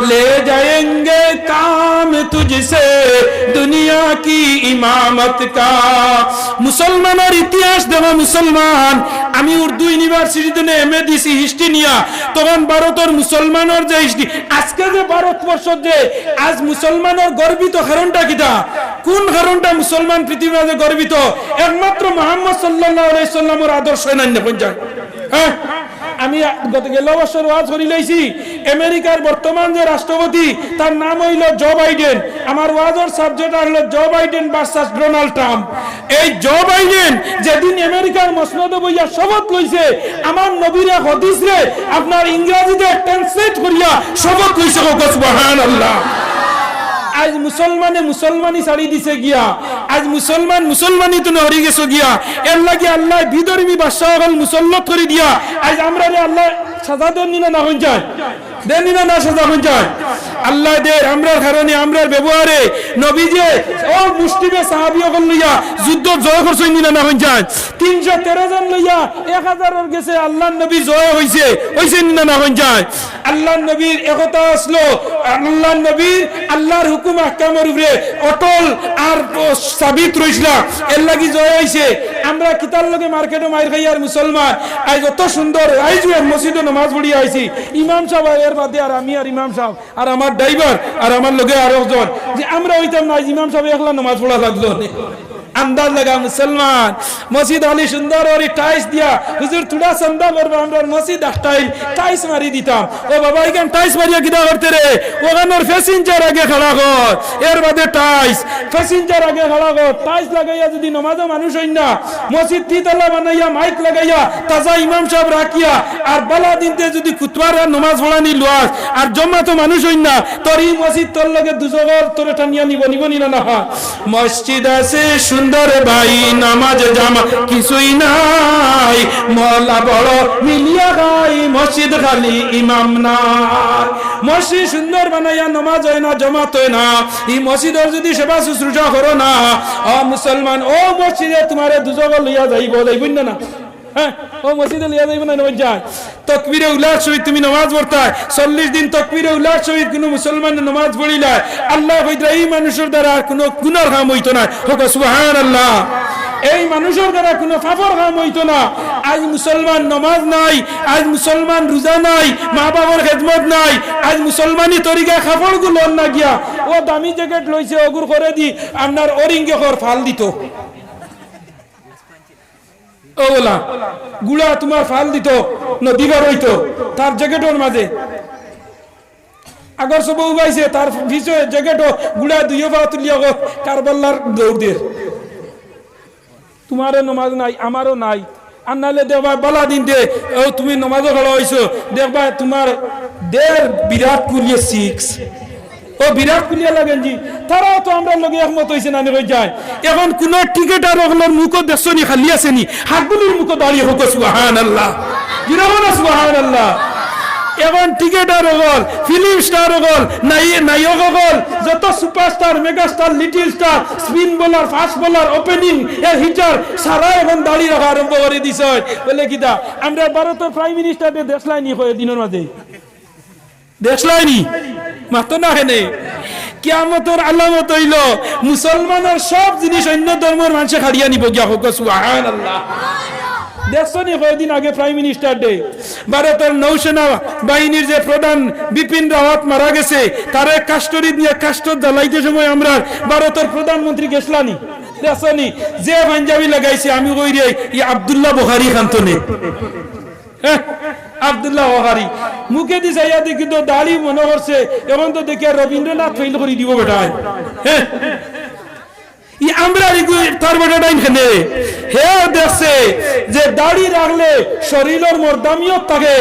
ले जाएंगे काम तुझसे दुनिया की इमामत का মুসলমানের ইতিহাস দেওয়া মুসলমান আমি উর্দু ইউনিভার্সিটিতে এমএ দিছি হিস্ট্রি নিয়া তখন ভারতের মুসলমানের যে হিস্ট্রি আজকে যে ভারতবর্ষ যে আজ মুসলমানের গর্বিত কারণটা কিটা কোন কারণটা মুসলমান পৃথিবীর মাঝে গর্বিত একমাত্র মুহাম্মদ সাল্লাল্লাহু আলাইহি সাল্লামের আদর্শ নান্য পঞ্চায় হ্যাঁ আমি গত গেল বছর ওয়াজ করি লইছি আমেরিকার বর্তমান যে রাষ্ট্রপতি তার নাম হইল জো বাইডেন আমার ওয়াজের সাবজেক্ট হলো Joe Biden versus Donald Trump এই জো বাইডেন যেদিন আমেরিকার মসনদে বইয়া শপথ লইছে আমার নবীর হাদিস রে আপনার ইংরেজিতে ট্রান্সলেট করিয়া শপথ লইছে সুবহানাল্লাহ আজ মুসলমানি ছাড়ি দিছে গিয়া আজ মুসলমানি তো নড়ি গেছে গিয়া এর লাগি আল্লাহ বিধর্মী বাদশাহ হল মুসল্লত করে দিয়া আজ আমরা রে আল্লাহ সাজা দেন না হই যায় দেন না সাজা হই যায় আল্লাহ দে আমরার কারণে আমরার ব্যবহারে নবীজি ও মুসলিমে সাহাবী হল লইয়া যুদ্ধ জয় করছেন না হই যায় 313 জন লইয়া 1000 এর গেছে আল্লাহর নবী জয় হইছেন না হই যায় আল্লাহর নবীর একতা আসলো আল্লাহর নবীর আল্লাহর হুকুম আহকামের উপরে অটল আর সাবিত রইছলা এর লাগি জয় হইছে আমরা কিতার লগে মার্কেটে মাইর খাই আর মুসলমান আজ অত সুন্দর আইজ মসজিদে নামাজ পড়ি আইছি ইমাম সাহেব এর বাদে আর আমি আর ইমাম সাহেব আর আমার ড্রাইভার আর আমার লগে আর একজন যে আমরা হইতাম না ইমাম সাহেব একলা নামাজ পড়া লাগলো अंदाज लगा मुसलमान मस्जिद वाली सुंदर और टाइल्स दिया हुजूर थोड़ा संदा करबा আমরা মসজিদ স্টাইল টাইলস মারি দিতাম ও বাবা এখান টাইলস মারিয়া কিদা করতে রে ওখানে প্যাসেঞ্জার আগে খড়া কর এর বাদে টাইলস প্যাসেঞ্জার আগে খড়া কর টাইলস লাগাইয়া যদি নামাজে মানুষ হই না মসজিদ তিতলা বানাইয়া মাইক লাগাইয়া তাজা ইমাম সাহেব রাখিয়া আর বালা দিনতে যদি কুতবার নামাজ পড়ানি লওয়াস আর জমা তো মানুষ হই না তোর এই মসজিদ তোর লগে দুজগর তোরে টানিয়া নিব না মসজিদ আছে সুন্দর ভাই নামাজ জামা কিছুই নাই মোলা বড় মিলিয়া গাই মসজিদ খালি ইমাম না মসজিদ সুন্দর বানাইয়া নামাজ হয় না জামাত হয় না এই মসজিদের যদি সেবা শুশ্রূষা করো না ও মুসলমান ও মসজিদে তোমারে দুজগর লইয়া যাইব না হ্যাঁ ও মসজিদে লিয়া যাইব না নয় যায় তাকবীরে উলার সহিত তুমি নামাজ পড়তা 40 দিন তাকবীরে উলার সহিত কোন মুসলমান নামাজ পড়িলা আল্লাহ কইরা এই মানুষের দ্বারা কোনো গুনাহ কাম হইতো না হোক সুবহানাল্লাহ এই মানুষের দ্বারা কোনো পাপের কাম হইতো না আজ মুসলমান নামাজ নাই আজ মুসলমান রোজা নাই মা বাবার খেদমত নাই আজ মুসলমানি তরিকা কাপড়গুলো না গিয়া ও দামি জ্যাকেট লইছে ওগুর করে দি আপনার ওরিঙ্গে কর ফাল দিত ওলা গুড়া তোমার ফাল দিত নদীবার হইতো তার জ্যাকেটের মাঝে আগর সব উবাইছে তার ভিজে জ্যাকেটও গুড়া দুইও পা তুলিয়া কারবাল্লার দৌড় দিয়ে তোমারও নমাজ নাই আমারও নাই আর নাহলে দেখবা বালা দিন দে তুমি নমাজও ভালো হয়েছো দেখবা তোমার দেড় বিরাট কোহলি 6 ও বিরাট কোহলি লাগেন জি তারাও তো আমরা লগে একমত হইছে না নিয়ে যায় এখন কোন টিকেটার ওগুলোর মুখও দেখছনি খালি আসেনি হাতগুলির মুখও দাঁড়িয়ে হোক সুবহানাল্লাহ জিরাবো না সুবহানাল্লাহ এখন টিকেটার ওগল ফিল্ম স্টার ওগল নায়ক ওগল যত superstar megastar little star spin bowler fast bowler opening এর হিটার সারা এখন দাঁড়িয়ে রাখা আরম্ভ করে দিছে বলে কিটা আমরা ভারতের প্রাইম মিনিস্টারকে দেখলাইনি কয় দিনের মাঝে দেখলাইনি মাত্র না হেনে কিয়ামতের আলামত হইল মুসলমানের সব জিনিস অন্য ধর্মের মানুষে খাড়িয়া নিব গিয়া হোক সুবহানাল্লাহ দেখছনি কয়েকদিন আগে প্রাইম মিনিস্টার ডে ভারতের নৌসেনা বাহিনীর যে প্রধান বিপিন রাওয়াত মারা গেছে তারে কাস্টরি দিয়ে কাস্টর জ্বালাইতে সময় আমরা ভারতের প্রধানমন্ত্রী গেছলানি দেখছনি যে পাঞ্জাবি লাগাইছে আমি কই রে ই আব্দুল্লাহ বুখারী খান্তনে আব্দুল্লাহ বুখারী মুখে দি যাইয়া দেখি তো দাড়ি মনে করছে এখন তো দেখি রবীন্দ্রনাথ ফেল করে দিব বেটায় হ্যাঁ আমরা তার বেটাটাই খেলে হে দেখছে যে দাড়ি রাখলে শরীরের মর্দামিয়ত থাকে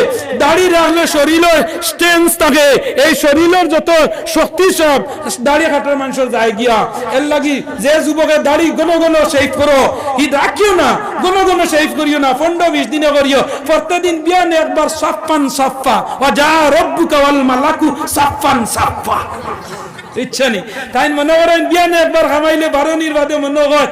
দাড়ি রাখলে শরীরের স্ট্রেংথ থাকে এই শরীরের যত শক্তি সব দাড়ি কাটার মানুষের যায় গিয়া এর লাগি যে যুবকের দাড়ি ঘন ঘন শেভ করো ই রাখিও না ঘন ঘন শেভ করিও না 15-20 দিনে করিও প্রত্যেকদিন বিয়ানে একবার সাফান সাফা ওয়া জা রব্বুকা ওয়াল মালাকু সাফান সাফা ইচ্ছা নেই তাই মনে করেন বিয়ানে একবার খামাইলে 12 নির্বাদে মনে হয়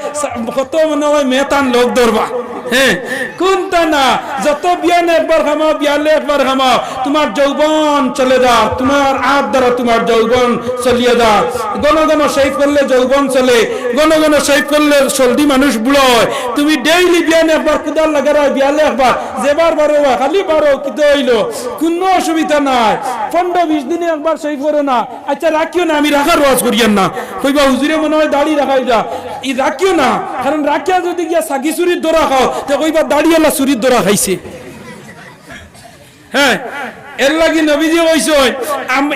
কত মনে হয় মেতান লোক ধরবা হ্যাঁ কোনটা না যত বিয়ানে একবার খামাও বিয়ালে একবার খামাও তোমার যৌবন চলে যা তোমার আদ দ্বারা তোমার যৌবন চলিয়ে যা ঘন ঘন শেভ করলে যৌবন চলে ঘন ঘন শেভ করলে জলদি মানুষ বুড়ো হয় তুমি ডেইলি বিয়ানে একবার কুদাল লাগারা বিয়ালে একবার যেবার বারো খালি বারো কিন্তু হইলো কোনো অসুবিধা নাই 15-20 দিনে একবার শেভ করো না আচ্ছা রাখিও না আমি রাখার ওয়াজ করিয়েন না কইবা হুজুরে মনে হয় দাড়ি রাখাই যা ই রাখিও না কারণ রাখিয়া যদি গিয়া সাগি চুরির ধরা খাও তো কইবা দাড়িওয়ালা চুরির ধরা খাইছে হ্যাঁ এর লাগি নবীজি কইছেন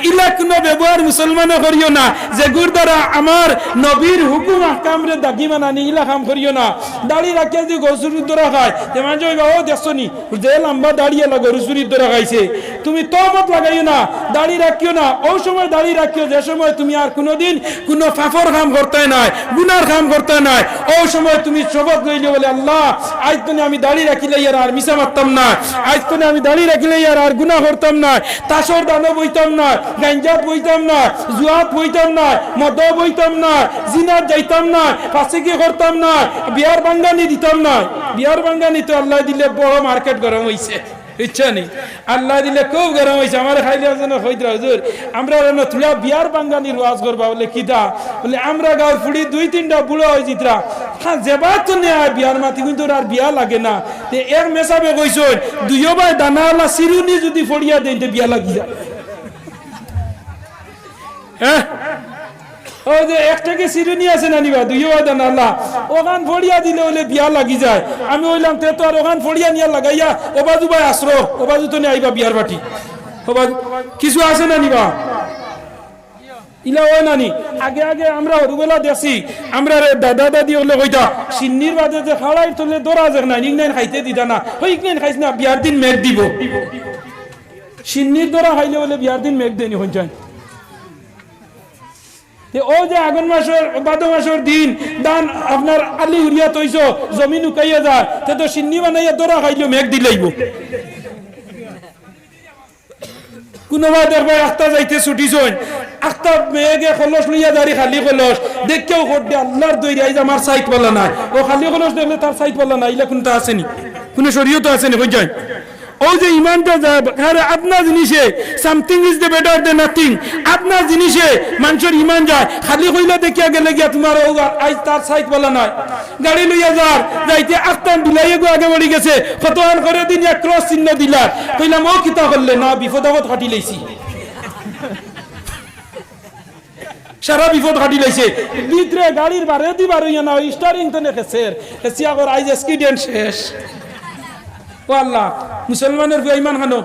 ইলা কোনো ব্যবহার মুসলমানে করিও না যে গুর দ্বারা আমার নবীর হুকুম আহকামরে দাগি মানানি ইলা কাম করিও না দাড়ি রাখিয়া যদি গরুচুরির ধরা খায় তে মানুষ কইবা ও দেখছনি যে লম্বা দাড়িওয়ালা গরুচুরির ধরা খাইছে তুমি তহমত লাগাইও না দাড়ি রাখিও না ওই সময় দাড়ি রাখিও যে সময় তুমি আর কোনোদিন কোনো ফাফর কাম করতে নাই গুনার কাম করতে নাই ওই সময় তুমি শপথ লইলে বলে আল্লাহ আজ তো আমি দাড়ি রাখিলে আর মিছা মারতাম না আজ তো আমি দাড়ি রাখিলে আর গুনাহ করতাম না তাসর দানো বইতাম না গাঞ্জা বইতাম না জুয়াত বইতাম না মদ বইতাম না জিনাত যাইতাম না ফাঁসিকি করতাম না বিয়ার বাঙ্গানি দিতাম না বিয়ার বাঙ্গানি তো আল্লাহ দিলে বড় মার্কেট গরম হইছে ইচ্ছা নেই আল্লাহ দিলে খুব গরম হয়েছে আমার খাইলে হইত হুজুর আমরা তুলা বিয়ার বাঙ্গানির ওয়াজ করবা বলে কিতা বলে আমরা গাঁর ফুড়ি 2-3টা বুড়ো হয়ে জিতরা হ্যাঁ যেবার তো নেয় বিয়ার মাতি কিন্তু আর বিয়া লাগে না এর মেসাবে কইসন দুইও ভাই দানাওয়ালা চিরুনি যদি ফড়িয়া দেন বিয়া লাগি যায় হ্যাঁ ও যে একটাকে চিরুনি আছে না নিবা দুইও ভাই দানাওয়ালা ওখান ফড়িয়া দিলে হলে বিয়া লাগি যায় আমি বললাম তে তো আর ওখান ফড়িয়া নিয়া লাগাইয়া ও বাজু ভাই আসরো ও বাজু তো নিয়ে আইবা বিয়ার বাটি ও বাজু কিছু আছে না নিবা ইলা ও নানি আগে আগে আমরা হরুবেলা দেখছি আমরা দাদা দাদি হলে কইতা সিন্নির বাদে যে খাওয়াই তোলে দরা যে না ইংনাইন খাইতে দিতা না ওই ইংনাইন খাইছ না বিয়ার দিন মেঘ দিব সিন্নির দরা খাইলে বলে বিয়ার দিন মেঘ দেনি হইছেন ও যে আগুন মাসের ভাদ্র মাসের দিন দান আপনার আলি উড়িয়া তৈছ জমিন উকাইয়া যায় তে তো সিন্নি বানাইয়া দরা খাইলে মেঘ দিলাইব কোনোবা দেখবে আখতা যাইতে ছুটিছন আখতা মেঘে খলস লইয়া দাঁড়ি খালি খলস দেখেও করতে আল্লাহর দৈরি আইজ আমার সাইট পাল্লা নাই ও খালি খলস দেখলে তার সাইট পাল্লা নাই ইলা কোনটা আসেনি কোনো শরীয়ত আসেনি হয়ে যায় ও যে ইমানটা যায় আপনার জিনিসে something is the better than nothing আপনার জিনিসে মানুষের ইমান যায় খালি কইলা দেখিয়া গেলে গিয়া তোমার ও আইজ তার সাইট পাল্লা নাই গাড়ি লইয়া যার যাইতে আখতা বিলাইয়ে গো আগে বড়ি গেছে কতক্ষণ করে দিন এক ক্রস চিহ্ন দিলার কইলাম ও কিতা করলে না বিপদ আপদ কাটি লাইছি সারা বিপদ কাটি লাইছে ভিতরে গাড়ির বারে দিবার হইয়া না স্টারিং তো নেখেছের হেসিয়া কর আইজ এক্সিডেন্ট শেষ ও আল্লাহ মুসলমানের বেঈমান খানো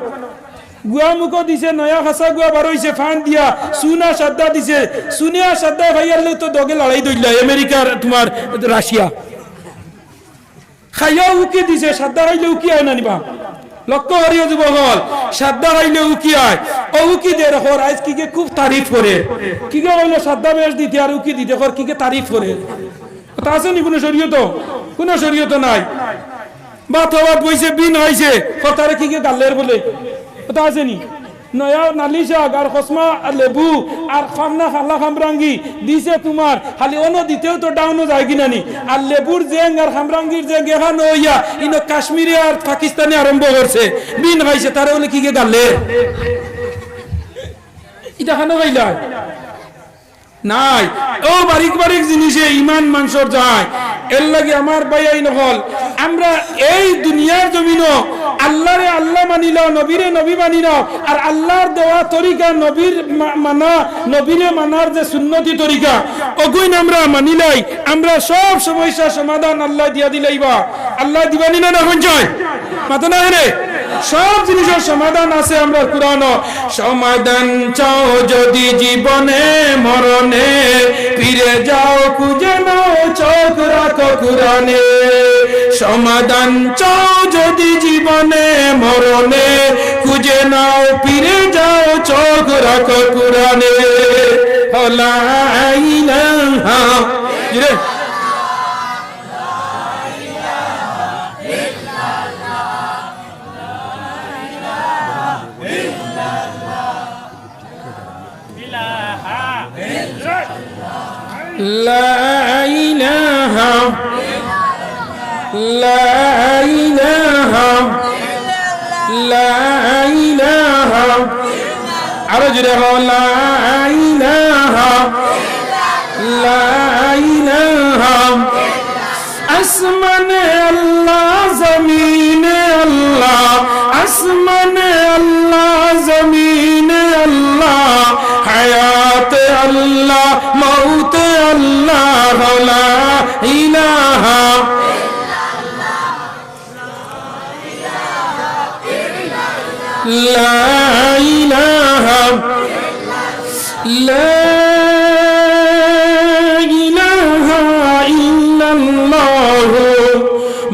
গুয়া মুখো দিছে নয়া খাসা গুয়া বার হইছে ফান দিয়া সুনা সাদ্দা দিছে সুনিয়া সাদ্দা ভাইয়ারলে তো দগে লড়াই দইলা আমেরিকার তোমার রাশিয়া খাইয়া উকি দিছে সাদ্দা খাইলে উকি হয় না নিবা লক্ষ্য করিও যুবকল সাদ্দা খাইলে উকি হয় ও উকি দে রাখো আজ কি খুব তারিফ করে কি কে হইলো সাদ্দা বেশ দিতে আর উকি দিতে কর কি কে তারিফ করে তা আছে নি কোনো শরীয়ত নাই বাত হওয়াত বইছে বিন হইছে কথারে কি কে গালের বলে তা আছে নি নয়া নালিশাক আর খসমা আর লেবু আর খামনা খালা খামরাঙ্গি দিছে তোমার খালি অন্য দিতেও তো ডাউনও যায় কিনা নি আর লেবুর জেং আর খামরাঙ্গির জেং এখানে হইয়া ইনো কাশ্মীরে আর পাকিস্তানে আরম্ভ করছে বিন হইছে তারে বলে কি কে গালের এটা খানো গাইলা নাই ও বারিক বারিক জিনিসে ইমান মানুষের যায় এর লাগে আমার ভাই নহল আমরা এই দুনিয়ার জমিনও আল্লাহরে আল্লাহ মানিলাও নবীরে নবী মানিলাও আর আল্লাহর দেওয়া তরিকা নবীর মানা নবীরে মানার যে সুন্নতি তরিকা ওগুইন আমরা মানিলাই আমরা সব সমস্যার সমাধান আল্লাহ দিয়া দিলাইবা আল্লাহ দিবানি না হন যায় মাথা না হেরে সব জিনিসের সমাধান আছে আমরা কুরআনও সমাধান চাও যদি জীবনে মরণে ফিরে যাও খুঁজে নাও চোখ রাখো কুরআনে সমাধান চাও যদি জীবনে মরণে খুঁজে নাও ফিরে যাও চোখ রাখো কুরআনে লা ইলাহা لا إله لا إله لا إله أرجو لا إله لا إله আসমান আল্লাহ জমিন আল্লাহ আসমান আল্লাহ জমিন আল্লাহ হায়াত আল্লাহ মৌত আল্লাহ লা ইলাহা লা ইলাহা লা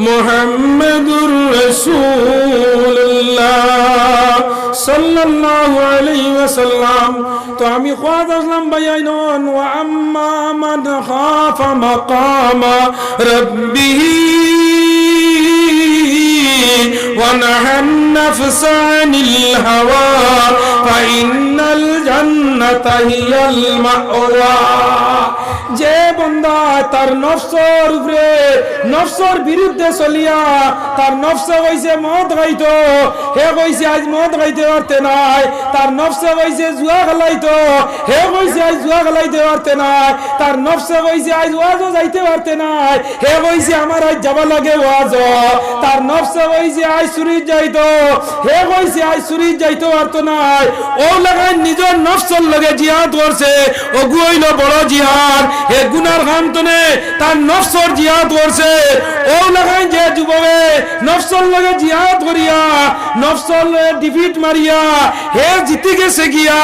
মুহাম্মাদুর রাসূলুল্লাহ সাল্লাল্লাহু আলাইহি ওয়াসাল্লাম তো আমি খোয়াজ আসলাম বাইনন ওয়া আম্মা মান খাফা মাকামা রাব্বিহি ওয়া নাহান নাফসা আনিল হাওয়া ফা ইন্নাল জান্নাতা হিয়াল মাওয়া যে বান্দা তার নফসের উপরে নফসের বিরুদ্ধে চলিয়া তার নফস কইছে মদ খাইতো হে কইছে আজ মদ খাইতে পারতে নাই তার নফস কইছে জুয়া খেলাইতো হে কইছে আজ জুয়া খেলাইতে পারতে নাই তার নফস কইছে আজ ওয়াজও যাইতে পারতে নাই হে কইছে আমার আজ যাবা লাগে ওয়াজ তার নফস কইছে আজ চুরি যাইতো হে কইছে আজ চুরি যাইতে পারতো নাই ও লাগাই নিজের নফসের লগে জিহাদ করছে ওগু হইল বড় জিহাদ হে গুনার কাম তনে তার নফসর জিহাদ করছে ও লাগাই যে যুবকে নফসর লগে জিহাদ করিয়া নফসর ডিফিট মারিয়া হে জিতে গেছে গিয়া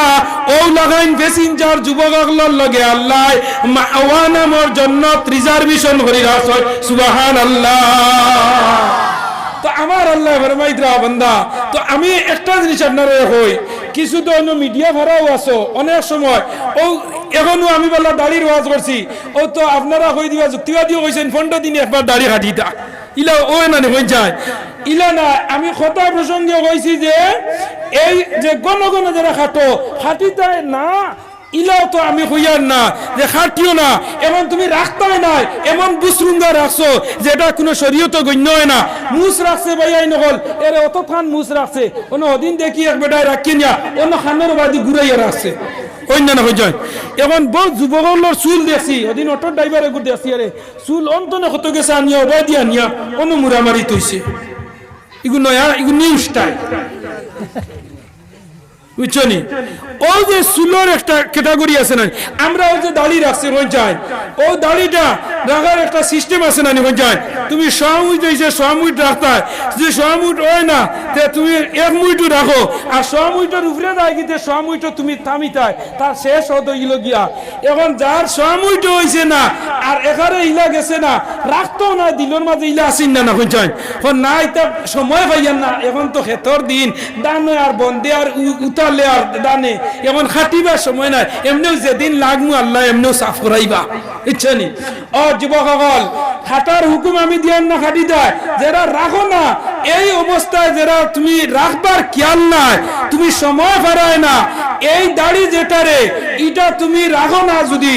ও লাগাইন প্যাসেঞ্জার যুবকগুলোর লগে আল্লাহ মাওয়া নামর জান্নাত রিজার্ভেশন করি রাখছে সুবহানাল্লাহ। তো আমার আল্লাহ ফরমাইতরা বান্দা তো আমি একটা জিনিস আপনারে কই কিছু তো অন্য মিডিয়া ভরাও আছো অনেক সময় ও এখনো আমি বলা দাড়ির ওয়াজ করছি ও তো আপনারা কই দিবা যুক্তিবাদীও কইছেন 15 দিনে একবার দাড়ি কাটিতা ইলা ও না হই যায় ইলা না আমি কথা প্রসঙ্গে কইছি যে এই যে গণ যারা খাটিতায় না ইলাও তো আমি হইয়ার না যে খাটিও না এমন তুমি রাখতাই নাই এমন বুসরুঙ্গা রাখছো যেটা কোনো শরীয়ত গণ্য হয় না মুস রাখছে ভাইয়াই নকল এর অত খান মুস রাখছে অন্য ওদিন দেখি এক বেটায় রাখি না অন্য খানের বাদি ঘুরাইয়া রাখছে অন্যান্য হয়ে যায় এখন বহু যুবকগুলোর চুল দেখছি ওদিন অটো ড্রাইভারে ঘুরতে আসছি আরে চুল অন্তনে কত গেছে আনিয়া ওবাই দিয়ে আনিয়া অন্য মুড়ামারি তৈছে এগুলো নয়া এগুলো নিউ স্টাইল বুঝছনি ও যে চুলোর একটা ক্যাটাগরি আছে না আমরা ও যে দাড়ি রাখছি হয়ে যায় ও দাড়িটা রাখার একটা সিস্টেম আছে না হয়ে যায় তুমি 100 মুঠ হয়েছে 100 মুঠ রাখতে যে 100 মুঠ হয় না তে তুমি 1 মুঠও রাখো আর 100 মুঠের উপরে যায় গিয়ে 100 মুঠ তুমি থামিতায় তার শেষ হতো ইলো গিয়া এখন যার 100 মুঠ হয়েছে না আর এখানে ইলা গেছে না রাখতো না দিলর মাঝে ইলা আসিন না হয়ে যায় এখন না এটা সময় পাইয়ান না এখন তো খেতর দিন দান আর বন্ধে আর উতালে আর দানে এখন খাটিবার সময় নাই এমনিও যেদিন লাগমু আল্লাহ এমনিও সাফ করাইবা ইচ্ছা নি ও যুবকসকল খাটার হুকুম আমি দিয়ান না খাটি দেয় যারা রাখো না এই অবস্থায় যারা তুমি রাখবার খেয়াল নাই তুমি সময় ফেরায় না এই দাড়ি যেটারে এটা তুমি রাখো না যদি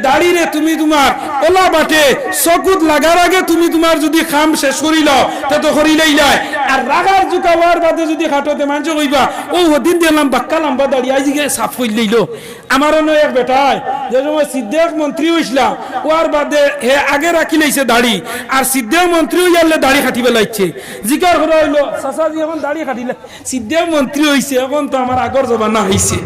দাড়িরে তুমি তোমার ওলা বাটে চকুত লাগার আগে তুমি তোমার যদি খাম শেষ করিল তা তো করিলেই নাই আর রাগার জুকাবার বাদে যদি খাটোতে মানুষ কইবা ও ওদিন দিলাম বাক্কা লম্বা দাড়ি আইজিকে সাফ করে লইল আমার এক বেটায় যে সময় সিদ্দিক মন্ত্রী হইছিলাম ওর বাদে হে আগে রাখি লইছে দাড়ি আর সিদ্দিক মন্ত্রী হইয়ালে দাড়ি কাটিবে লাইছে জিকার করা হইলো চাচাজি এখন দাড়ি কাটিলে সিদ্দিক মন্ত্রী হইছে এখন তো আমার আগর জমানা হইছে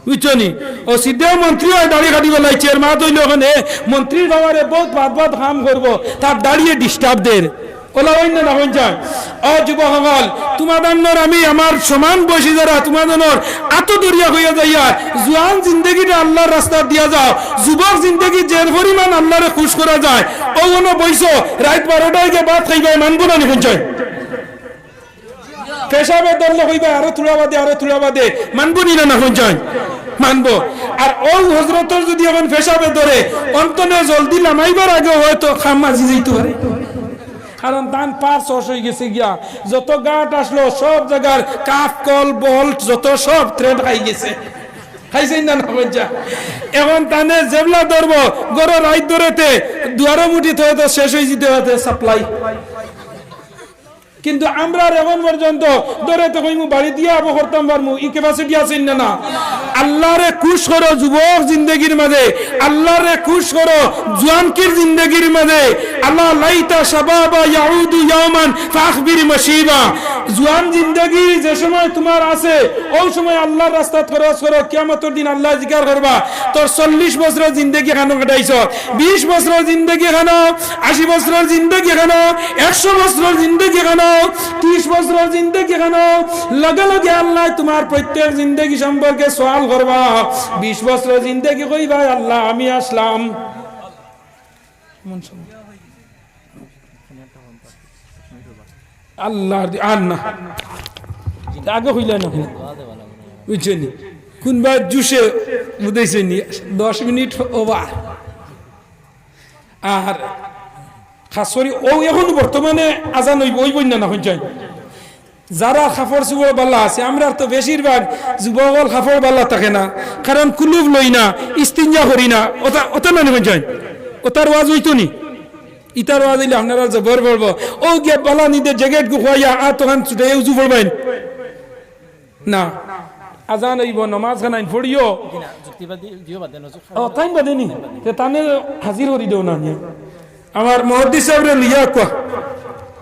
বুঝছনি ও সিদ্দিক মন্ত্রী হয় দাড়ি কাটিবে লাইছে এর মা তৈল ওখানে মন্ত্রীর বাবারে বহুত ভাত কাম করবো তার দাঁড়িয়ে ডিস্টার্ব দেন ওলা অন্য না হয়ে যায় ও যুবকসকল তোমাদের আমি আমার সমান বয়সী যারা তোমাদের আত দরিয়া হইয়া যাইয়া জোয়ান জিন্দগিটা আল্লাহর রাস্তা দিয়া যাও যুবক জিন্দগি যে পরিমাণ আল্লাহরে খুশ করা যায় ও কোনো বইস রাত 12টায় গিয়ে ভাত খাইবাই মানবো না হয়ে যায় পেশাবে দল হইবা আরো তুলা বাদে মানবো নি না হয়ে যায় মানবো আর ও হজরতর যদি এখন পেশাবে ধরে অন্তনে জলদি নামাইবার আগে হয়তো খাম মাঝি যাইতে পারে কারণ দান পার শস হয়ে গেছে গিয়া যত গাট আসলো সব জায়গার কাফ কল বল যত সব ট্রেন খাই গেছে খাইছেন না না এখন তানে জেবলা ধরবো গড় রাইত ধরেতে দুয়ারে মুঠি তো শেষ হয়ে যেতে হতে সাপ্লাই কিন্তু আমরা এখন পর্যন্ত ধরে তো কইমু বাড়ি দিয়া আবো করতাম পারমু ই ক্যাপাসিটি আছে না আল্লাহরে খুশ করো যুবক জিন্দেগির মাঝে আল্লাহরে খুশ করো জওয়ানকির জিন্দেগির মাঝে আল্লাহ লাইতা শাবাবা ইয়াউদু ইয়াওমান ফাখবির মাশিবা জওয়ান জিন্দেগি যে সময় তোমার আছে ওই সময় আল্লাহর রাস্তাত খরচ করো কিয়ামতের দিন আল্লাহ জিকির করবা তোর 40 বছরের জিন্দেগি খানো কাটাইছো 20 বছরের জিন্দেগি খানো 80 বছরের জিন্দেগি খানো 100 বছরের জিন্দেগি খানো 30 বছরের জিন্দেগি খানো লগে লগে আল্লাহ তোমার প্রত্যেক জিন্দেগি সম্পর্কে সওয়াল করবা 20 বছরের জিন্দেগি কইবা আল্লাহ আমি আসলাম আল্লাহ আন্না আগে হইলা না বুঝছেনি কোনবা জুসে বুঝাইছেনি 10 মিনিট ওভার আর খাসরি ও এখন বর্তমানে আজান ওই বন্যা না হয়ে যায় যারা খাফর চুবর বাল্লা আছে আমরা তো বেশিরভাগ যুবকল খাফর বাল্লা থাকে না কারণ কুলুব লই না ইস্তিনজা করি না ওটা না হয়ে যায় ওটার ওয়াজ হইতো নি ইতার ওয়াজ হইলে আপনারা জবর বলবো ও গিয়ে বালা নিদে জ্যাকেট গুয়াইয়া আর তখন ছুটে উজু পড়বেন না আজান হইব নমাজ খানাইন পড়িও ও টাইম বাদে নি তানে হাজির করি দেও না আমার মুহাদ্দিস সাহেব লিয়া কোয়া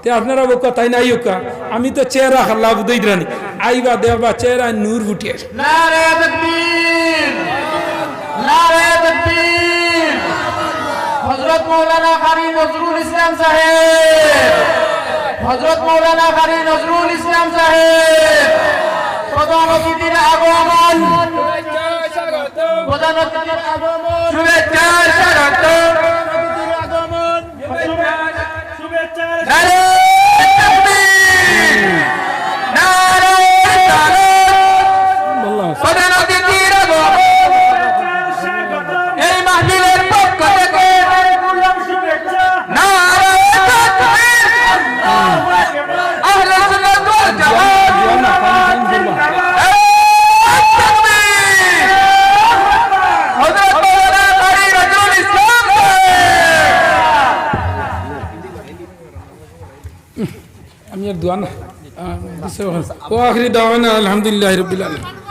তে আপনারা বকা তাই নাই কোয়া আমি তো চেহারা আল্লাহ বুঝাই দিরানি আইবা দেবা চেহারা নূর ফুটিয়ে নারে তাকবীর নারে তাকবীর হযরত মৌলানা কারি নজরুল ইসলাম সাহেব, হযরত মৌলানা কারি নজরুল ইসলাম সাহেব। প্রধান অতিথির আগমন, প্রধান অতিথির আগমন, শুভেচ্ছা স্বাগত, শুভেচ্ছা নারে তাকবীর, নারে তাকবীর। প্রধান অতিথির আগমন, এই মাহফিলের পক্ষ থেকে নারে তাকবীর, আহলে সুন্নাত ওয়াল জামাত, তাকবীর। হযরত মৌলানা কারি নজরুল ইসলাম। আমি আর দোয়া না ও আখিরি দাওয়ানা আলহামদুলিল্লাহি রাব্বিল আলামিন।